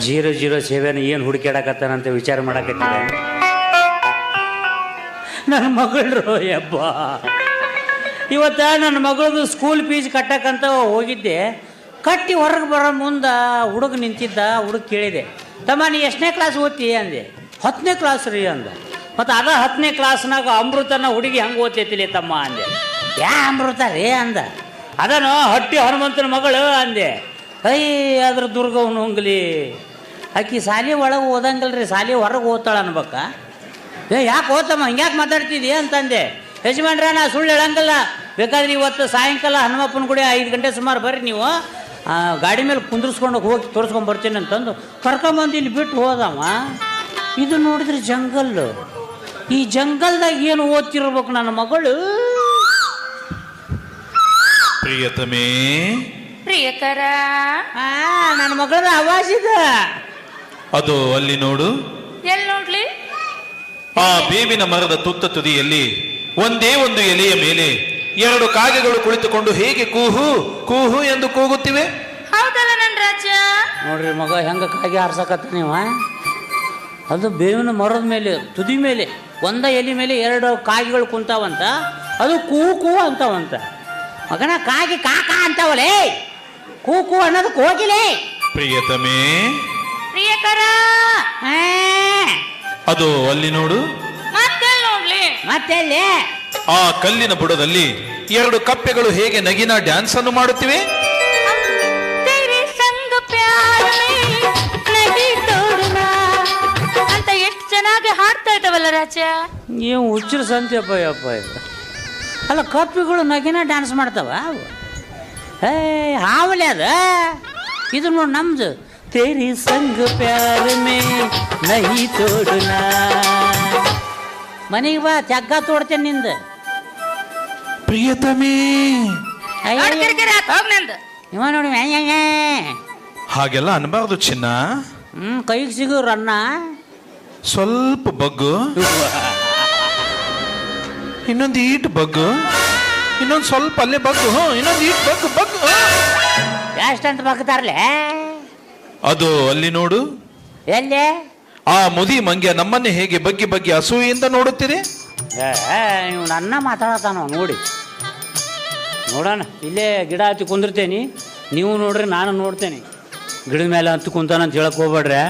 007 ಏನು ಹುಡುಕ್ಯಾಡಕತ್ತಾನಂತ ವಿಚಾರ ಮಾಡಕತ್ತಿದ್ದೆ. ನನ್ನ ಮಗಳು ಯಬ್ಬ ಇವತ್ತ ನನ್ನ ಮಗಳದು ಸ್ಕೂಲ್ ಫೀಸ್ ಕಟ್ಟಕ್ಕಂತ ಹೋಗಿದ್ದೆ. ಕಟ್ಟಿ ಹೊರಗೆ ಬರೋ ಮುಂದೆ ಹುಡುಗ ನಿಂತಿದ್ದ. ಹುಡುಗ ಕೇಳಿದೆ, ತಮ್ಮ ನೀ ಎಷ್ಟನೇ ಕ್ಲಾಸ್ ಓದ್ತಿ ಅಂದೆ. 10ನೇ ಕ್ಲಾಸ್ ರೀ ಅಂದ. ಮತ್ತು ಅದ 10ನೇ ಕ್ಲಾಸ್ನಾಗ ಅಮೃತನ ಹುಡುಗಿ ಹಂಗೆ ಓದ್ತೈತಿಲಿ ತಮ್ಮ ಅಂದೆ. ಅಮೃತ ರೀ ಅಂದ. ಅದನು ಹಟ್ಟಿ ಹನುಮಂತನ ಮಗಳು ಅಂದೆ. ಅದ್ರ ದುರ್ಗವನು ಹೋಗ್ಲಿ, ಆಕಿ ಸಾಲಿ ಒಳಗೆ ಓದಂಗಲ್ರಿ, ಸಾಲಿ ಹೊರಗೆ ಓದ್ತಾಳ ಅನ್ಬೇಕ. ಯಾಕೆ ಓದ್ತಮ್ಮ ಹಿಂಗ್ಯಾಕೆ ಮಾತಾಡ್ತಿದ್ದೀಯ ಅಂತಂದೆ. ಯಜಮಾನ್ರ ನಾ ಸುಳ್ಳು ಹೇಳಂಗಲ್ಲ, ಬೇಕಾದ್ರೆ ಇವತ್ತು ಸಾಯಂಕಾಲ ಹನುಮಪ್ಪನ ಗುಡಿ 5 ಗಂಟೆ ಸುಮಾರು ಬರ್ರಿ, ನೀವು ಗಾಡಿ ಮೇಲೆ ಕುಂದ್ರಿಸ್ಕೊಂಡು ಹೋಗಿ ತೋರಿಸ್ಕೊಂಡು ಬರ್ತೀನಿ ಅಂತಂದು ಕರ್ಕೊಂಬಂದು ಇಲ್ಲಿ ಬಿಟ್ಟು ಹೋದವ. ಇದು ನೋಡಿದ್ರೆ ಜಂಗಲ್ಲು. ಈ ಜಂಗಲ್ದಾಗ ಏನು ಓದ್ತಿರ್ಬೇಕು ನನ್ನ ಮಗಳು. ಪ್ರಿಯತಮೇ, ಪ್ರಿಯಕರ, ನನ್ನ ಮಗಳದ ಆವಾಜ್ ಇದೆ. ಅದು ಅಲ್ಲಿ ನೋಡು. ಎಲ್ಲಿ ನೋಡ್ಲಿ? ಆ ಬೇವಿನ ಮರದ ತುತ್ತ ತುದಿಯಲ್ಲಿ ಒಂದೇ ಒಂದು ಎಲೆಯ ಮೇಲೆ 2 ಕಾಗೆಗಳು ಕುಳಿತುಕೊಂಡು ಹೇಗೆ ಕೂಹು ಕೂಹು ಎಂದು ಕೂಗುತ್ತಿವೆ. ಹೌದಲ್ಲ ನನ್ನ ರಾಜ? ನೋಡ್ರಿ ಮಗ ಹೆಂಗ ಕಾಗೆ ಹಾರ್ಸಕತ್ತ ನೀವ. ಅದು ಬೇವಿನ ಮರದ ಮೇಲೆ ತುದಿ ಮೇಲೆ ಒಂದ ಎಲೆ ಮೇಲೆ 2 ಕಾಗೆಗಳು ಕುಂತಾವಂತ. ಅದು ಕೂ ಕೂ ಅಂತಾವಂತ. ಮಗನ ಕಾಗೆ ಕಾಕ ಅಂತಾವಲೇ, ಕೂ ಕೂ ಅನ್ನೋದಕ್ಕೆ ಹೋಗಿಲೇ. ಪ್ರಿಯತಮೇ, ಪ್ರಿಯಕರ, ಅದು ಅಲ್ಲಿ ನೋಡು. ಮತ್ತೆ ನೋಡ್ಲಿ? ಮತ್ತೆ ಆ ಕಲ್ಲಿನ ಬುಡದಲ್ಲಿ 2 ಕಪ್ಪೆಗಳು ಹೇಗೆ ನಗಿನ ಡ್ಯಾನ್ಸ್ ಅನ್ನು ಮಾಡುತ್ತಿವೆ. ತೇರೆ ಸಂಗ ಪ್ಯಾರ ಮೇ ನಹಿ ತೋಡನಾ ಅಂತ ಎಷ್ಟು ಚೆನ್ನಾಗಿ ಹಾಡ್ತಾ ಇದ್ದಾವಲ್ಲ ರಾಜ. ನೀವು ಹುಚ್ಚರು ಸಂತೆಯಪ್ಪ ಯಪ್ಪ. ಅಲ್ಲ ಕಪ್ಪಿಗಳು ನಗಿನ ಡ್ಯಾನ್ಸ್ ಮಾಡ್ತಾವ ಅವು. ಹಾವಲೆ ಅದ. ಇದು ನೋಡಿ ನಮ್ದು. ತೇರಿ ಸಂಗ ಪ್ಯಾರ ಮೇ ನಹಿ ತೋಡನಾ. ಮನೆಗೆ ಬಾ, ಚಗ್ಗ ತೋಡ್ತೇನೆ ನಿಂದ. ಪ್ರಿಯತಮೇ, ಇವ ನೋಡಿ ಹಾಗೆಲ್ಲ ಅನ್ಬಾರ್ದು ಚಿನ್ನ. ಕೈಗೆ ಸಿಗೋರನ್ನ ಸ್ವಲ್ಪ ಬಗ್ಗು, ಇನ್ನೊಂದು ಈಟ್ ಬಗ್ಗು, ಇನ್ನೊಂದು ಸ್ವಲ್ಪ ಅಲ್ಲೇ ಬಗ್ಗು, ಇನ್ನೊಂದು ಈಟ್ ಬಗ್ಗು ಬಗ್ಗು. ಎಷ್ಟಂತ ಬಗ್ತಾರಲೆ. ಅದು ಅಲ್ಲಿ ನೋಡು. ಎಲ್ಲೇ? ಆ ಮುದಿ ಮಂಗ್ಯ ನಮ್ಮನ್ನೇ ಹೇಗೆ ಬಗ್ಗಿ ಬಗ್ಗಿ ಅಸೂಯೆಯಿಂದ ನೋಡುತ್ತೀರಿ. ನೀವು ನನ್ನ ಮಾತಾಡತಾನ ನೋಡಿ. ನೋಡೋಣ, ಇಲ್ಲೇ ಗಿಡ ಹತ್ತಿ ಕುಂದಿರ್ತೇನೆ, ನೀವು ನೋಡ್ರಿ ನಾನು ನೋಡ್ತೇನೆ. ಗಿಡದ ಮೇಲೆ ಹತ್ತು ಕುಂತಾನಂತ ಹೇಳಕ್ ಹೋಗ್ಬೇಡ್ರೆ.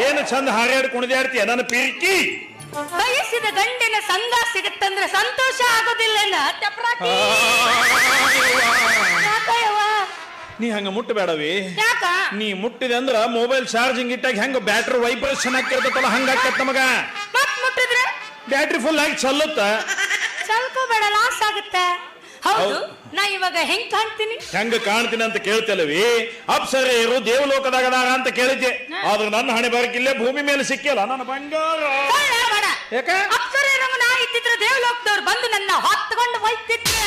ಏನು ಚಂದ ಹಾರಾಡಿ ಕುಣಿದಾಡ್ತೀಯ ನನ್ನ ಪಿರ್ಕಿ. ಬಯಸಿದ ಗಂಡಿನ ಸಂಘ ಸಿಗುತ್ತಂದ್ರೆ ಸಂತೋಷ ಆಗೋದಿಲ್ಲ. ನೀ ಹಂಗ ಮುಟ್ಟಬೇಡವಿ. ಯಾಕ? ನೀ ಮುಟ್ಟಿದೆ ಅಂದ್ರ ಮೊಬೈಲ್ ಚಾರ್ಜಿಂಗ್ ಇಟ್ಟಾಗ ಹೆಂಗ ಬ್ಯಾಟ್ರಿ ವೈಬ್ರೇಷನ್ ಹಾಕಿರ್ತಲ್ಲ ಹಂಗ ಆಗ್ತೈತ ನಮಗ. ಮತ್ ಮುಟ್ಟಿದ್ರೆ ಬ್ಯಾಟ್ರಿ ಫುಲ್ ಆಗಿ ಚಲ್ಲುತ್ತ. ಚಲ್ಕೋಬೇಡ, ಲಾಸ್ ಆಗುತ್ತೆ. ಹೌದು, ನಾ ಇವಾಗ ಹೆಂಗ್ ಕಾಣ್ತೀನಿ? ಹೆಂಗ ಕಾಣ್ತೀನಿ ಅಂತ ಕೇಳ್ತೇಲವಿ. ಅಪ್ಸರೆಯರು ದೇವಲೋಕದಾಗ ಅದಾರ ಅಂತ ಕೇಳಿದ್ದೆ, ಆದ್ರೆ ನನ್ನ ಹಣೆ ಬರಕಿಲ್ಲೇ ಭೂಮಿ ಮೇಲೆ ಸಿಕ್ಕಿಲ್ಲ ನನ್ನ ಬಂಗಾರ. ಅಪ್ಸರೆಯರು ನಾ ಇದ್ದಿದ್ರೆ ದೇವಲೋಕದವ್ರು ಬಂದು ನನ್ನ ಹೊತ್ಕೊಂಡು ಹೋಯ್ತಿದ್ರೆ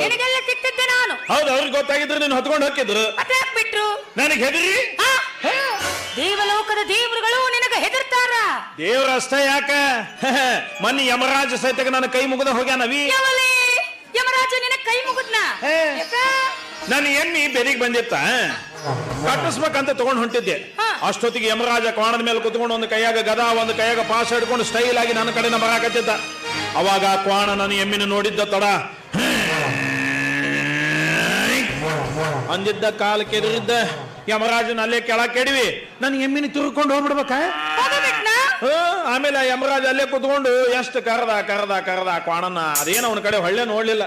ನಿನಗೆಲ್ಲ ಸಿಕ್ತಿದ್ದೆ ನಾನು. ಹೌದು, ಅವ್ರಿಗೆ ಗೊತ್ತಾಗಿದ್ರೆ ನೀನು ಹೊತ್ಕೊಂಡು ಹೋಗಿದ್ರು. ಮತ್ತೆ ಯಾಕೆ ಬಿಟ್ರು? ನನಗೆ ಹೆದರಿ. ದೇವಲೋಕದ ದೇವರುಗಳು ನಿನಗೆ ಹೆದರ್ತಾರ. ದೇವ್ರ ಅಷ್ಟೇ ಯಾಕ, ಮನ್ನಿ ಯಮರಾಜ ಸಹಿತ ನನ್ನ ಕೈ ಮುಗಿದ ಹೋಗ್ಯಾನವಿ. ಯಮರಾಜ ನಿನ್ನ ಕೈ ಮುಗಿದ್ನ? ನಾನು ಎಮ್ಮಿ ಬೆದಿಗೆ ಬಂದಿತ್ತ ಕಟ್ಟಿಸ್ಬೇಕಂತ ತಗೊಂಡ್ ಹೊಂಟಿದ್ದೆ. ಅಷ್ಟೊತ್ತಿಗೆ ಯಮರಾಜ ಕೋಣದ ಮೇಲೆ ಕುತ್ಕೊಂಡು ಒಂದು ಕೈಯಾಗ ಗದಾ ಒಂದು ಕೈಯಾಗ ಪಾಶ ಹಿಡ್ಕೊಂಡು ಸ್ಟೈಲ್ ಆಗಿ ನನ್ನ ಕಡೆ ಬರಾಕತ್ತಿದ್ದ. ಅವಾಗ ಆ ಕ್ವಾಣ ನಾನು ಎಮ್ಮಿನ ನೋಡಿದ್ದ ತಡ ಅಂದಿದ್ದ ಕಾಲ ಕೆದರಿದ್ದ. ಯಮರಾಜನ ಅಲ್ಲೇ ಕೆಳಗೆ ಕೆಡವಿ ನನ್ನ ಎಮ್ಮಿನ ತಿರ್ಕೊಂಡು ಹೋಗ್ಬಿಡ್ಬೇಕ. ಆಮೇಲೆ ಯಮರಾಜ ಅಲ್ಲೇ ಕುತ್ಕೊಂಡು ಎಷ್ಟು ಕರೆದ ಕರೆದ ಕರೆದ ಕ್ವಾಣನ, ಅದೇನ ಅವನ ಕಡೆ ಹೊಳ್ಳೆ ನೋಡ್ಲಿಲ್ಲ.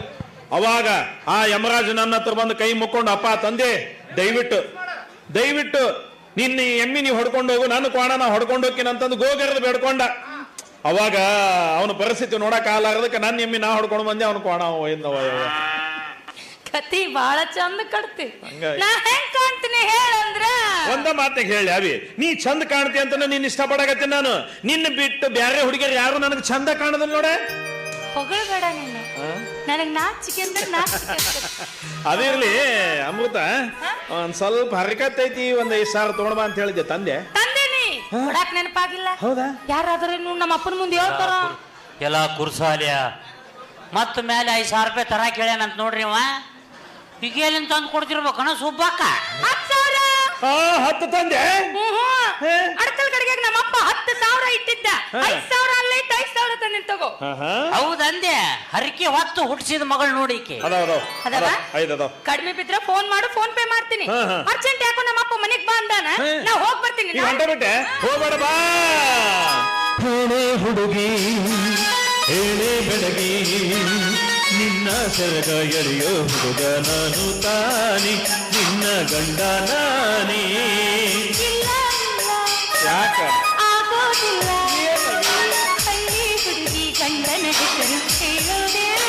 ಅವಾಗ ಆ ಯಮರಾಜ ನನ್ನ ಹತ್ರ ಬಂದು ಕೈ ಮುಕ್ಕೊಂಡು, ಅಪ್ಪ ತಂದೆ ದಯವಿಟ್ಟು ನಿನ್ನ ಎಮ್ಮಿ ನೀವು ಹೊಡ್ಕೊಂಡು ಹೋಗು, ನಾನು ಕ್ವಾಣನ ಹೊಡ್ಕೊಂಡು ಹೋಗ್ತೀನಿ ಅಂತಂದು ಗೋಗರದ ಬೇಡ್ಕೊಂಡ. ಅವಾಗ ಅವನ ಪರಿಸ್ಥಿತಿ ನೋಡಕ್ ಆಗಲಾರದಕ್ಕೆ ನನ್ನ ಎಮ್ಮಿ ನಾ ಹೊಡ್ಕೊಂಡು ಬಂದೆ, ಅವನು ಕ್ವಾಣ ಕತಿ ಬಾಳ ಚಂದ ಕಟ್ತಿ. ನಾ ಹೆಂಗ್ ಕಾಣ್ತೀನಿ ಹೇಳಂದ್ರ ಒಂದ ಮಾತಿಗೆ ಹೇಳಿ ಅವಿ, ನೀ ಚಂದ ಕಾಣ್ತಿ ಅಂತ ನಿನ್ನ ಇಷ್ಟಪಡಾಕತ್ತೀನಿ ನಾನು. ನಿನ್ನ ಬಿಟ್ಟು ಬ್ಯಾರೆ ಹುಡುಗಿಯರು ಯಾರು ನನಗೆ ಚಂದ ಕಾಣದಲ್ಲ ನೋಡ. ಹೊಗಳಬೇಡ ನೀನು. ನನಗ್ ನಾಚಿಕೆ ಅಂದ್ರೆ ನಾಚಿಕೆ. ಅದಿರ್ಲಿ ಅಮೃತ, ಒಂದ್ ಸ್ವಲ್ಪ ಹರಕತ್ತೈತಿ, ಒಂದ್ 5,000 ತಗೊಂಡ್ಬಾ ಅಂತ ಹೇಳಿದ್ದೆ, ತಂದೆ. ತಂದೇನಿ, ಕೊಡಾಕ್ ನೆನಪಾಗಿಲ್ಲ. ಹೌದಾ? ಯಾರಾದ್ರೂ ನಮ್ಮ ಅಪ್ಪನ ಮುಂದೆ ಹೇಳ್ತಾರ. ಎಲ್ಲ ಕುರ್ಸಾಲಿಯ ಮತ್ತ ಮೇಲೆ 5,000 ರೂಪಾಯಿ ತರ ಕೇಳ್ಯಾನಂತ ನೋಡ್ರಿ ಅವ. ಈಗ ಎಲ್ಲಿಂದ ತಂದು ಕೊಡ್ತಿರ್ಬೇಕಣ್ಣ ಸುಬ್ಬಕ್ಕ? 10 ತಂದೆ. ಅಡಕಲ್ ಕಡೆಗೆ ನಮ್ಮ ಅಪ್ಪ 10,000 ಇಟ್ಟಿದ್ದ. 5,000 ಅಲ್ಲೇ 5,000 ತಂದಿನ್ ತಗೋ. ಹೌದಂದೆ, ಹರಕೆ ಹೊತ್ತು ಹುಟ್ಟಿಸಿದ ಮಗಳು ನೋಡಿಕೆ ಕಡಿಮೆ ಬಿದ್ರೆ ಫೋನ್ ಮಾಡು, ಫೋನ್ ಪೇ ಮಾಡ್ತೀನಿ. ಅರ್ಜೆಂಟ್ ಯಾಕೋ ನಮ್ಮ ಅಪ್ಪ ಮನೆಗ್ ಬಾ ಅಂದಾನ, ನಾ ಹೋಗ್ ಬರ್ತೀನಿ. ಬಿಟ್ಟೆ ಹೋಗ್ಬೇಡ ಬಾ. ಹೇಳೆ ಹುಡುಗಿ, ಹೇಳೆ ಬೆಳಗಿ, ನಿನ್ನ ಸೆರಗ ಎಳೆಯೋ ಹುಡುಗ ನಾನು ತಾನಿ, ನಿನ್ನ ಗಂಡ ನಾನೇ. ಯಾಕ ಆಗೋದಿಲ್ಲ, ಹಳ್ಳಿ ಹುಡುಗಿ ಗಂಡನ ಹೆಸರು ಹೇಳೋದಿಲ್ಲ,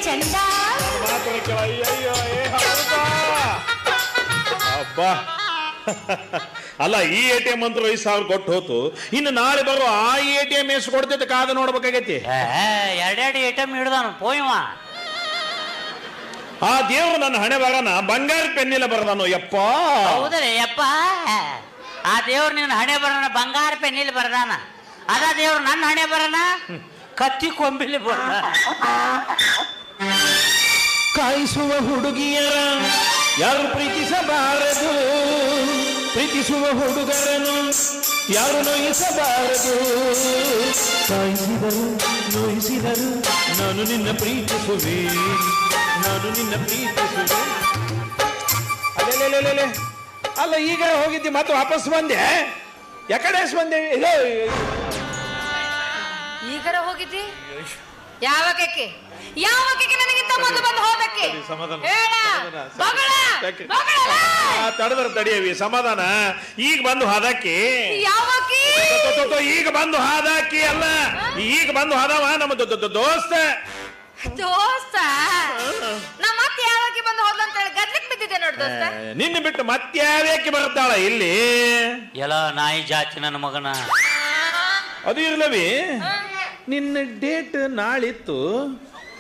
ಚಂದ. ಅಬ್ಬಾ, ಅಲ್ಲ ಈ ATM ಅಂತೂ 5,000 ಕೊಟ್ಟು ಹೋತು, ಇನ್ನು ನಾಳೆ ಬರೋ ಆ ATM ಎಷ್ಟು ಕೊಡ್ತೈತೆ ಕಾದು ನೋಡ್ಬೇಕಾಗೈತಿ. 2 ATM ಹಿಡ್ದಾನು ಪೋಯವ. ಆ ದೇವ್ರು ನನ್ನ ಹಣೆ ಬರನ ಬಂಗಾರ ಪೆನ್ನಿಲ್ಲ ಬರದಾನು. ಯಪ್ಪ ಹೌದ್ರಿ ಯಪ್ಪ, ಆ ದೇವ್ರು ನಿನ್ನ ಹಣೆ ಬರನ ಬಂಗಾರ ಪೆನ್ನಿಲ್ ಬರದಾನ. ಅದ ದೇವ್ರು ನನ್ನ ಹಣೆ ಬರನ ಕತ್ತಿ ಕೊಂಬಿಲಿ ಬರದ. ಕಾಯಿಸುವ ಹುಡುಗಿಯರ ಯಾರು ಪ್ರೀತಿಸಬಾರದು, ಪ್ರೀತಿಸುವ ಹುಡುಗರನ್ನು ಯಾರು ನೋಯಿಸಬಾರದು. ಕಾಯಿಸಿದರು ನೋಯಿಸಿದರು ನಾನು ನಿನ್ನ ಪ್ರೀತಿಸುವೆ, ನಾನು ನಿನ್ನ ಪ್ರೀತಿಸುವೆ. ಅಲ್ಲೇ ಅಲ್ಲ, ಈಗ ಹೋಗಿದ್ದಿ ಮತ್ತೆ ವಾಪಸ್ ಬಂದೆ, ಯಾಕಡೆ ಬಂದೆ? ಈಗರ ಹೋಗಿದ್ದಿ? ಯಾವಕ್ಕೆ ನನಗಿಂತ ಮೊದಲು ಬಂದು ಹೋದಕ್ಕೆ ತಡದ್ರ ತಡಿಯವಿ ಸಮಾಧಾನ. ಈಗ ಬಂದು ಹಾದಾಕಿ, ಈಗ ಬಂದು ಹಾದಾಕಿ ಅಲ್ಲ, ಈಗ ಬಂದು ಹಾದವ ನಮ್ಮ ದೋಸ್ತ. ನಾ ಮತ್ತೆ ಯಾವಕ್ಕೆ ಬಂದು ಹೋದ್ಲ ಅಂತ ಹೇಳಿ ಗದ್ಲಿಕ್ ಬಿದ್ದಿದ್ದೆ ನೋಡಿ ದೋಸ್ತ. ನಿನ್ನ ಬಿಟ್ಟು ಮತ್ತೆ ಯಾವ್ಯಾಕೆ ಬರ್ತಾಳ ಇಲ್ಲಿ? ಎಲ್ಲ ನಾಯಿ ಜಾತಿ ನನ್ನ ಮಗನ. ಅದು ಇರ್ಲವಿ, ನಿನ್ನ ಡೇಟ್ ನಾಳಿತ್ತು,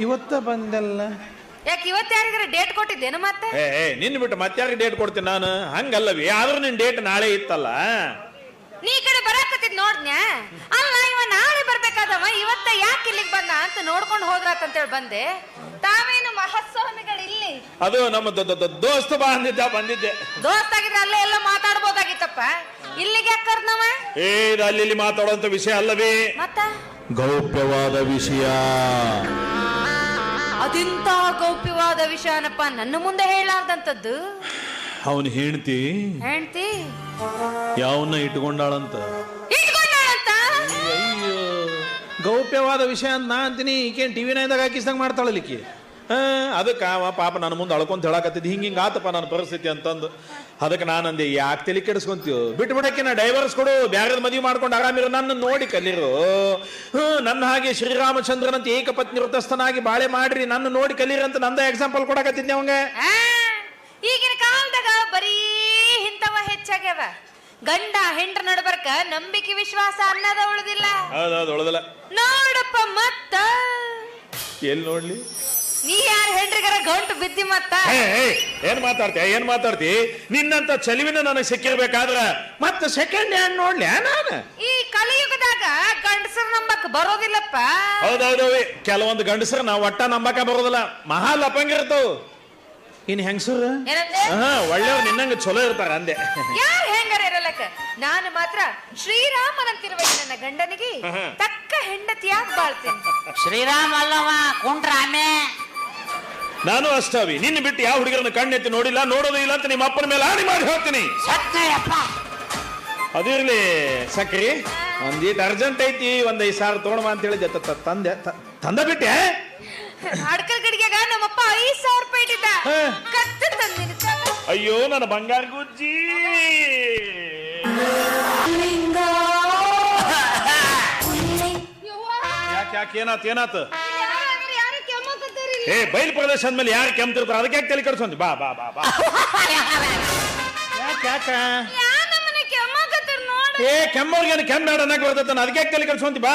ಇವತ್ತ ಬಂದಲ್ಲ. ಯಾಕೆ ಇವತ್ತು ಯಾರಿಗಾರ ಡೇಟ್ ಕೊಟ್ಟಿದ್ದೇನು ಮತ್ತೆ? ನಿನ್ನ ಬಿಟ್ಟು ಮತ್ತೆ ಯಾರಿಗೆ ಡೇಟ್ ಕೊಡ್ತೀನಿ ನಾನು? ಹಂಗಲ್ಲವಿ, ಆದ್ರೂ ನಿನ್ ಡೇಟ್ ನಾಳೆ ಇತ್ತಲ್ಲ. ನೀ ಕಡೆ ಬರಾಕತ್ತಿದ್ ನೋಡ್ನ್ಯ. ಅಲ್ಲ, ಇವ ನಾಳೆ ಬರ್ಬೇಕಾದವ ಇವತ್ತ ಯಾಕೆ ಇಲ್ಲಿಗೆ ಬಂದ ಅಂತ ನೋಡ್ಕೊಂಡು ಹೋದ್ರಾತಂತೇಳಿ ಬಂದೆ. ತಾವೇನು ಮಹಸ್ವಾಮಿಗಳು ಇಲ್ಲಿ? ಅದು ನಮ್ಮ ದೋಸ್ತ ಬಾ ಅಂದಿದ್ದ, ಬಂದಿದ್ದೆ. ದೋಸ್ತ ಆಗಿದ್ರೆ ಅಲ್ಲೇ ಎಲ್ಲ ಮಾತಾಡ್ಬೋದಾಗಿತ್ತಪ್ಪ, ಇಲ್ಲಿಗೆ ಯಾಕೆ ಕರ್ದವ? ಅಲ್ಲಿ ಮಾತಾಡುವಂತ ವಿಷಯ ಅಲ್ಲವೇ, ಮತ್ತ ಗೌಪ್ಯವಾದ ವಿಷಯ. ಅದಿಂತ ಗೌಪ್ಯವಾದ ವಿಷಯನಪ್ಪ, ನನ್ನ ಮುಂದೆ ಹೇಳಾರ್ದಂತದ್ದು. ಅವನು ಹೆಂಡ್ತಿ ಯಾವನ್ನ ಇಟ್ಕೊಂಡಾಳಂತ. ಅಯ್ಯೋ, ಗೌಪ್ಯವಾದ ವಿಷಯ ಅಂತ ನಾ ಅಂತೀನಿ, ಈಕೇನ್ ಟಿವಿ ನೈದಾಗ ಹಾಕಿಸ್ದಂಗ ಮಾಡ್ತಾಳಲಿಕ್ಕಿ. ಅದಕ್ಕೆ ಪಾಪ ನನ್ನ ಮುಂದೆ ಅಳ್ಕೊಂತ ಹೇಳಕತ್ತಿದ್ದು, ಹಿಂಗ ಆತಪ್ಪ ನನ್ನ ಪರಿಸ್ಥಿತಿ ಅಂತಂದು. ಅದಕ್ಕೆ ನಾನಂದೆ, ಯಾಕೆ ತಲೆ ಕೆಡಿಸ್ಕೊಂತೀವಿ, ಬಿಟ್ಟು ಬಿಡಕ್ಕೆ ನಾ ಡೈವರ್ಸ್ ಕೊಡು, ಬ್ಯಾರದ ಮದುವೆ ಮಾಡ್ಕೊಂಡು ಆರಾಮಿರೋ, ನನ್ನ ನೋಡಿ ಕಲೀರು. ನನ್ನ ಹಾಗೆ ಶ್ರೀರಾಮಚಂದ್ರನಂತ ಏಕಪತ್ನಿ ವೃತಸ್ಥನಾಗಿ ಬಾಳೆ ಮಾಡ್ರಿ, ನನ್ನ ನೋಡಿ ಕಲೀರಂತ ನಂದ ಎಕ್ಸಾಂಪಲ್ ಕೊಡಕತ್ತಿದ್ದೆ ಅವಂಗ. ಈಗಿನ ಕಾಲದಾಗ ಬರೀ ಇಂಥವ ಹೆಚ್ಚಾಗ್ಯಾವ. ಗಂಡ ಹೆಂಡ್ರ ನಡ್ಬರ್ಕ ನಂಬಿಕೆ ವಿಶ್ವಾಸ ಅನ್ನದ ಉಳಿದಿಲ್ಲ. ಉಳಿದಿಲ್ಲ ನೋಡಪ್ಪ, ಮತ್ತ ಎಲ್ಲಿ ನೋಡ್ಲಿ? ನೀ ಯಾರ ಹೆಂಡ್ರಿಗಾರ ಗಂಟು ಬಿದ್ದಿ ಮತ್ತ? ಏನ್ ಮಾತಾಡ್ತಿ? ನಿನ್ನಂತ ಚಲಿವಿನ ನನಗೆ ಸಿಕ್ಕಿರ್ಬೇಕಾದ್ರ ಮತ್ತೆ ಸೆಕೆಂಡ್ ಹ್ಯಾಂಡ್ ನೋಡ್ಲಿ ನಾನು? ಈ ಕಲಿಯುಗದಾಗ ಗಂಡಸರು ನಂಬಕ್ ಬರೋದಿಲ್ಲಪ್ಪ. ಹೌದೌದವಿ, ಕೆಲವೊಂದು ಗಂಡಸರು ನಾವು ಒಟ್ಟ ನಂಬಕ ಬರೋದಿಲ್ಲ, ಮಹಾ ಲಪಂಗಿರ್ತಾವ. ಇನ್ ಹೆಂಗಸರು ಒಳ್ಳೆಯವ್ರು ನಿನ್ನಂಗ ಚಲೋ ಇರ್ತಾರ ಅಂದೆ. ಯಾರು ಹೆಂಗಾರ ಇರಲಕ್ಕ, ನಾನು ಮಾತ್ರ ಶ್ರೀರಾಮನಂತಿರುವ ನನ್ನ ಗಂಡನಿಗೆ ತಕ್ಕ ಹೆಂಡತಿಯಾಗಿ ಬಾಳ್ತೇನೆ. ಶ್ರೀರಾಮ ಅಲ್ಲವ ಕುಂಡ್ರಾಮೆ. ನಾನು ಅಷ್ಟವಿ, ನಿನ್ನ ಬಿಟ್ಟು ಯಾವ ಹುಡುಗರನ್ನ ಕಣ್ಣೆತ್ತಿ ನೋಡಿಲ್ಲ, ನೋಡೋದು ಇಲ್ಲ ಅಂತ ನಿಮ್ಮ ಅಪ್ಪನ ಮೇಲೆ ಆಣಿ ಮಾಡಿ ಹೇಳ್ತೀನಿ. ಅದಿರ್ಲಿ ಸಕ್ರಿ, ಒಂದೀಟ್ ಅರ್ಜೆಂಟ್ ಐತಿ, 5,000 ತಗೊಳ್ಮ ಅಂತ ಹೇಳಿದ್ದೆ, ತಂದ ಬಿಟ್ಟೆ. ಅಡ್ಕಲ್ ಗಡಿಗೆಗ ನಮ್ಮಪ್ಪ 5,000 ರೂಪಾಯಿ ಇಟ್ಟಿದ್ದ, ಕತ್ತು ತಂದಿನ. ಅಯ್ಯೋ ನನ್ನ ಬಂಗಾರ ಗುಜ್ಜಿ. ಯಾಕೆ ಏನಾತ? ಬಯಲು ಪ್ರದೇಶ ಅಂದ್ಮೇಲೆ ಯಾರು ಕೆಮ್ತಿರ್ತಾರ, ಅದಕ್ಕೆ ಯಾಕೆ ತಲೆ ಕೆಡ್ಸೊಂದು? ಬಾ ಬಾ ಬಾ ಬಾ. ಕೆಮ್ಮವ್ರಿಗೇನು ಕೆಮ್ಮ ಬೇಡ ಅನ್ನಕ್ ಬರ್ತೈತಾನ, ಅದಕ್ಕೆ ಯಾಕೆ ತಲೆ ಕೆಡ್ಸೊಂತಿ? ಬಾ.